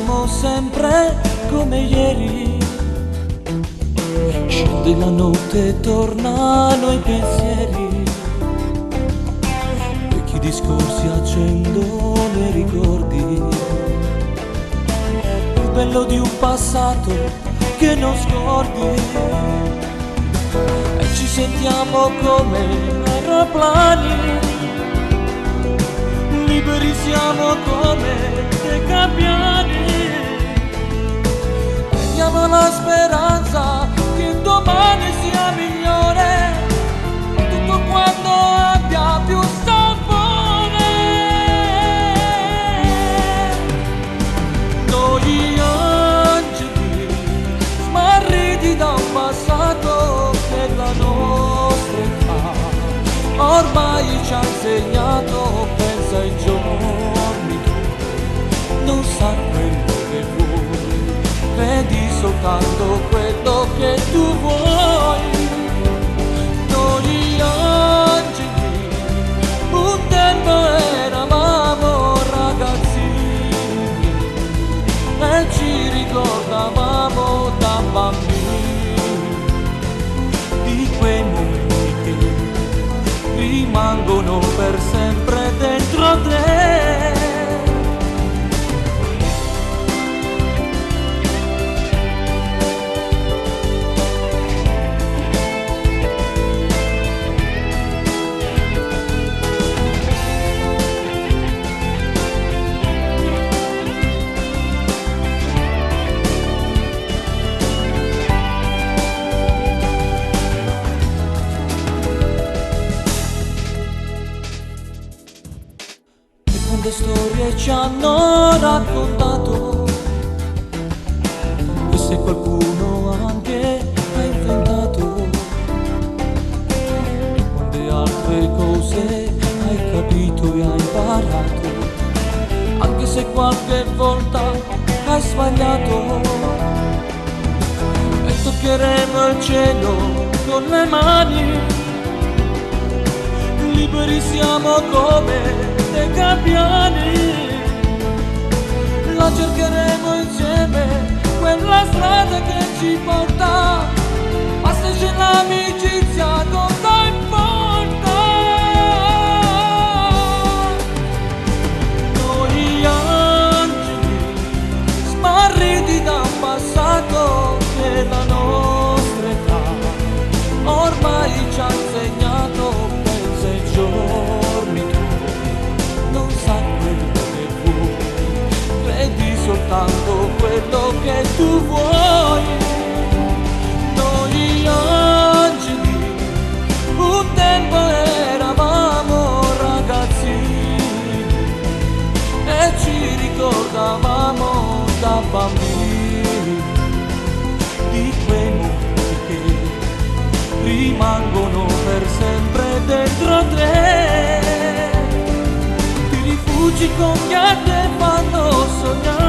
siamo sempre come ieri. Scende la notte e tornano i pensieri, vecchi discorsi accendono i ricordi, il bello di un passato che non scordi. E ci sentiamo come aeroplani, liberi siamo come dei gabbiani. Crediamo alla speranza che domani sia migliore, tutto quanto abbia più sapore. Noi angeli smarriti da un passato che la nostra età ormai ci ha insegnato. Pensa ai giorni tuoi, non sa quello che vuoi, vedi soltanto quello che tu vuoi. Noi angeli un tempo eravamo ragazzini e ci ricordavamo da bambini di quei momenti che rimangono per sempre dentro te. Quante storie ci hanno raccontato, e se qualcuno anche ha inventato, quante altre cose hai capito e hai imparato, anche se qualche volta hai sbagliato. E toccheremo il cielo con le mani, liberi siamo come dei gabbiani. La cercheremo insieme quella strada che ci porta, ma se c'è l'amicizia cosa importa? Noi angeli smarriti da un passato che la nostra età ormai ci ha insegnato. Pensa ai giorni tuoi, non sa quello che vuoi, vedi soltanto quello che tu vuoi. Noi angeli un tempo eravamo ragazzini e ci ricordavamo da bambini di quei momenti che rimangono per sempre dentro te. Ti rifugi con chi te fanno sognare,